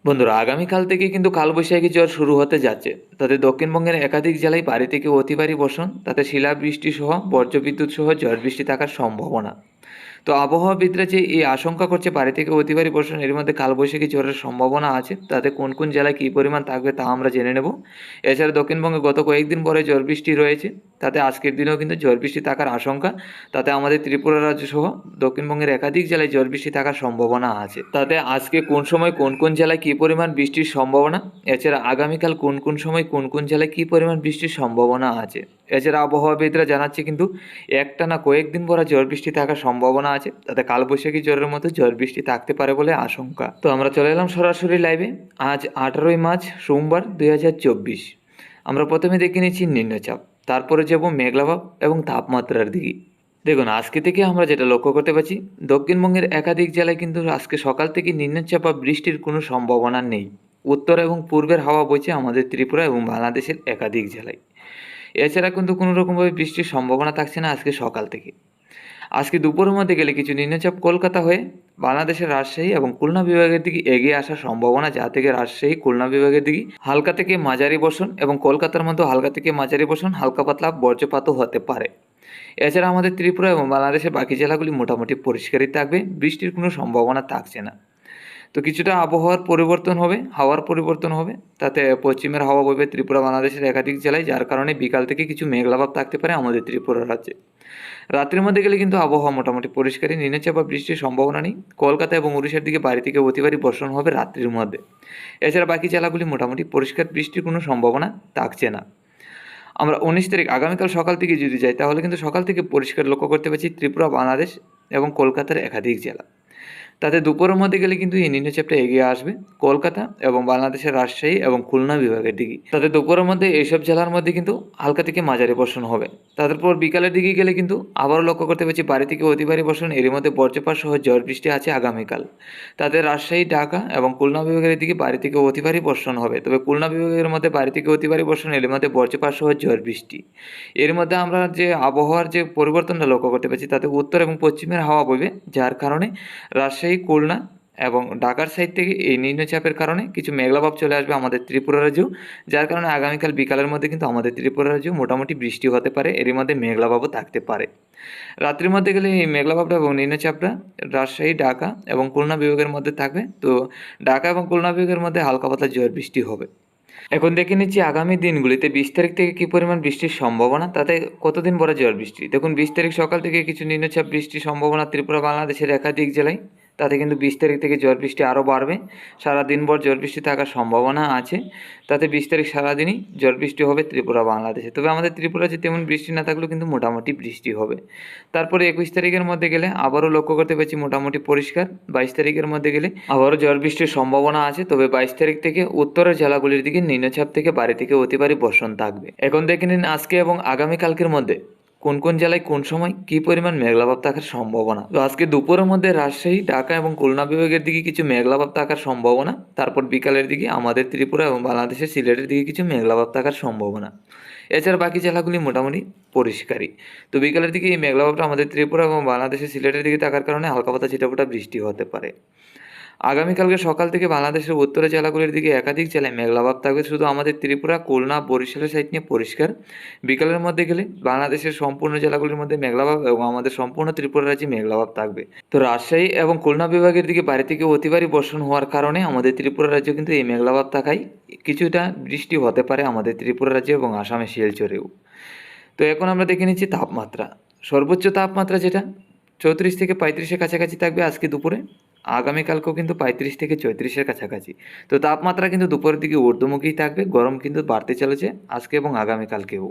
বন্ধুরা, আগামীকাল থেকে কিন্তু কালবৈশাখী ঝড় শুরু হতে যাচ্ছে। তাতে দক্ষিণবঙ্গের একাধিক জেলায় ভারী থেকে অতি ভারী বর্ষণ, তাতে শিলাবৃষ্টি সহ বজ্রবিদ্যুৎ সহ ঝড় বৃষ্টি থাকার সম্ভাবনা। তো আবহাওয়াবিদরা যে এই আশঙ্কা করছে ভারী থেকে অতি ভারী বর্ষণ, এর মধ্যে কালবৈশাখী ঝড়ের সম্ভাবনা আছে। তাতে কোন কোন জেলায় কী পরিমাণ থাকবে তা আমরা জেনে নেব। এছাড়া দক্ষিণবঙ্গে গত কয়েকদিন পরে ঝড় বৃষ্টি রয়েছে, তাতে আজকের দিনেও কিন্তু ঝড় বৃষ্টি থাকার আশঙ্কা। তাতে আমাদের ত্রিপুরা রাজ্য সহ দক্ষিণবঙ্গের একাধিক জেলায় ঝড় বৃষ্টি থাকার সম্ভাবনা আছে। তাতে আজকে কোন সময় কোন কোন জেলায় কী পরিমাণ বৃষ্টির সম্ভাবনা, এছাড়া আগামীকাল কোন কোন সময় কোন কোন জেলায় কী পরিমাণ বৃষ্টির সম্ভাবনা আছে। এছাড়া আবহাওয়াবিদরা জানাচ্ছে কিন্তু একটানা কয়েকদিন পরে ঝড় বৃষ্টি থাকার সম্ভাবনা আছে। তাতে কালবৈশাখী ঝড়ের মতো ঝড় বৃষ্টি থাকতে পারে বলে আশঙ্কা। তো আমরা চলে এলাম সরাসরি লাইভে। আজ 18ই মার্চ সোমবার 2024। আমরা প্রথমে দেখে নিচ্ছি নিম্নচাপ, তারপরে যাব মেঘলাভাব এবং তাপমাত্রার দিকে। দেখুন, আজকে থেকে আমরা যেটা লক্ষ্য করতে পারছি, দক্ষিণবঙ্গের একাধিক জেলায় কিন্তু আজকে সকাল থেকে নিম্নচাপ বা বৃষ্টির কোনো সম্ভাবনা নেই। উত্তর এবং পূর্বের হাওয়া বইছে আমাদের ত্রিপুরা এবং বাংলাদেশের একাধিক জেলায়। এছাড়া কিন্তু কোনো রকমভাবে বৃষ্টির সম্ভাবনা থাকছে না আজকে সকাল থেকে। আজকে দুপুরের মধ্যে গেলে কিছু নিম্নচাপ কলকাতা হয়ে বাংলাদেশের রাজশাহী এবং খুলনা বিভাগের দিকে এগিয়ে আসার সম্ভাবনা, যা থেকে রাজশাহী খুলনা বিভাগের দিকে হালকা থেকে মাঝারি বর্ষণ এবং কলকাতার মধ্যে হালকা থেকে মাঝারি বর্ষণ, হালকা পাতলা বজ্রপাতও হতে পারে। এছাড়া আমাদের ত্রিপুরা এবং বাংলাদেশের বাকি জেলাগুলি মোটামুটি পরিষ্কারই থাকবে, বৃষ্টির কোনো সম্ভাবনা থাকছে না। তো কিছুটা আবহাওয়ার পরিবর্তন হবে, হাওয়ার পরিবর্তন হবে। তাতে পশ্চিমের হাওয়া বইবে ত্রিপুরা বাংলাদেশের একাধিক জেলায়, যার কারণে বিকাল থেকে কিছু মেঘলাভাব থাকতে পারে আমাদের ত্রিপুরা রাজ্যে। রাত্রির মধ্যে গেলে কিন্তু আবহাওয়া মোটামুটি পরিষ্কারই, নিম্নচাপ বা বৃষ্টির সম্ভাবনা নেই। কলকাতা এবং উড়িষ্যার দিকে ভারী থেকে অতি ভারী বর্ষণ হবে রাত্রির মধ্যে। এছাড়া বাকি জেলাগুলি মোটামুটি পরিষ্কার, বৃষ্টির কোনো সম্ভাবনা থাকছে না। আমরা 19 তারিখ আগামীকাল সকাল থেকে যদি যাই, তাহলে কিন্তু সকাল থেকে পরিষ্কার লক্ষ্য করতে পারছি ত্রিপুরা, বাংলাদেশ এবং কলকাতার একাধিক জেলা। তাতে দুপুরের মধ্যে গেলে কিন্তু এই নিম্নচাপটা এগিয়ে আসবে কলকাতা এবং বাংলাদেশের রাজশাহী এবং খুলনা বিভাগের দিকে। তাতে দুপুরের মধ্যে এইসব জেলার মধ্যে কিন্তু হালকা থেকে মাঝারি বর্ষণ হবে। তারপর বিকালের দিকে গেলে কিন্তু আবারও লক্ষ্য করতে পারছি ভারী থেকে অতি ভারী বর্ষণ, এর মধ্যে বজ্রপাত সহ ঝড় বৃষ্টি আছে আগামীকাল। তাতে রাজশাহী, ঢাকা এবং খুলনা বিভাগের দিকে ভারী থেকে অতি ভারী বর্ষণ হবে। তবে খুলনা বিভাগের মধ্যে ভারী থেকে অতি ভারী বর্ষণ, এর মধ্যে বজ্রপাত সহ ঝড় বৃষ্টি। এর মধ্যে আমরা যে আবহাওয়ার যে পরিবর্তনটা লক্ষ্য করতে পারছি, তাতে উত্তর এবং পশ্চিমের হাওয়া বইবে, যার কারণে রাজশাহী, খুলনা এবং ঢাকার সাইড থেকে এই নিম্নচাপের কারণে কিছু মেঘলাভাব চলে আসবে আমাদের ত্রিপুরা রাজ্যেও, যার কারণে আগামীকাল বিকালের মধ্যে কিন্তু আমাদের ত্রিপুরা রাজ্যেও মোটামুটি বৃষ্টি হতে পারে, এরই মধ্যে মেঘলাভাবও থাকতে পারে। রাত্রির মধ্যে গেলে এই মেঘলাভাবটা এবং নিম্নচাপটা রাজশাহী, ঢাকা এবং খুলনা বিভাগের মধ্যে থাকবে। তো ঢাকা এবং খুলনা বিভাগের মধ্যে হালকা পাতলা ঝড় বৃষ্টি হবে। এখন দেখে নিচ্ছি আগামী দিনগুলিতে 20 তারিখ থেকে কী পরিমাণ বৃষ্টির সম্ভাবনা, তাতে কতদিন পরে ঝড় বৃষ্টি। দেখুন, 20 তারিখ সকাল থেকে কিছু নিম্নচাপ বৃষ্টির সম্ভাবনা ত্রিপুরা, বাংলাদেশের একাধিক জেলায়। তাতে কিন্তু 20 তারিখ থেকে ঝড় বৃষ্টি আরও বাড়বে, সারা দিনভর ঝড় বৃষ্টি থাকার সম্ভাবনা আছে। তাতে 20 তারিখ সারাদিনই ঝড় বৃষ্টি হবে ত্রিপুরা, বাংলাদেশে। তবে আমাদের ত্রিপুরাতে তেমন বৃষ্টি না থাকলেও কিন্তু মোটামুটি বৃষ্টি হবে। তারপরে 21 তারিখের মধ্যে গেলে আবারও লক্ষ্য করতে পারছি মোটামুটি পরিষ্কার। 22 তারিখের মধ্যে গেলে আবারও ঝড় বৃষ্টির সম্ভাবনা আছে। তবে 22 তারিখ থেকে উত্তরের জেলাগুলির দিকে নিম্নচাপ থেকে ভারী থেকে অতি ভারী বর্ষণ থাকবে। এখন দেখে নিন আজকে এবং আগামীকালকের মধ্যে কোন কোন জেলায় কোন সময় কী পরিমাণ মেঘলাভাব থাকার সম্ভাবনা। তো আজকে দুপুরের মধ্যে রাজশাহী, ঢাকা এবং খুলনা বিভাগের দিকে কিছু মেঘলাভাব থাকার সম্ভাবনা। তারপর বিকালের দিকে আমাদের ত্রিপুরা এবং বাংলাদেশের সিলেটের দিকে কিছু মেঘলাভাব থাকার সম্ভাবনা। এছাড়া বাকি জেলাগুলি মোটামুটি পরিষ্কারই। তো বিকালের দিকে এই মেঘলাভাবটা আমাদের ত্রিপুরা এবং বাংলাদেশের সিলেটের দিকে থাকার কারণে হালকা পাতলা ছিটাফোঁটা বৃষ্টি হতে পারে। আগামীকালকে সকাল থেকে বাংলাদেশের উত্তরের জেলাগুলির দিকে একাধিক জেলায় মেঘলাভাব থাকবে, শুধু আমাদের ত্রিপুরা, খুলনা, বরিশালের সাইড নিয়ে পরিষ্কার। বিকালের মধ্যে গেলে বাংলাদেশের সম্পূর্ণ জেলাগুলির মধ্যে মেঘলাভাব এবং আমাদের সম্পূর্ণ ত্রিপুরা রাজ্যে মেঘলাভাব থাকবে। তো রাজশাহী এবং খুলনা বিভাগের দিকে ভারী থেকে অতি ভারী বর্ষণ হওয়ার কারণে আমাদের ত্রিপুরা রাজ্যে কিন্তু এই মেঘলাভাব থাকায় কিছুটা বৃষ্টি হতে পারে আমাদের ত্রিপুরা রাজ্যে এবং আসামে শিলচরেও। তো এখন আমরা দেখে নিচ্ছি তাপমাত্রা। সর্বোচ্চ তাপমাত্রা যেটা 34 থেকে 35-এর কাছাকাছি থাকবে আজকে দুপুরে। আগামীকালকেও কিন্তু 35 থেকে 34-এর কাছাকাছি। তো তাপমাত্রা কিন্তু দুপুরের দিকে ঊর্ধ্বমুখী থাকবে, গরম কিন্তু বাড়তে চলেছে আজকে এবং আগামীকালকেও।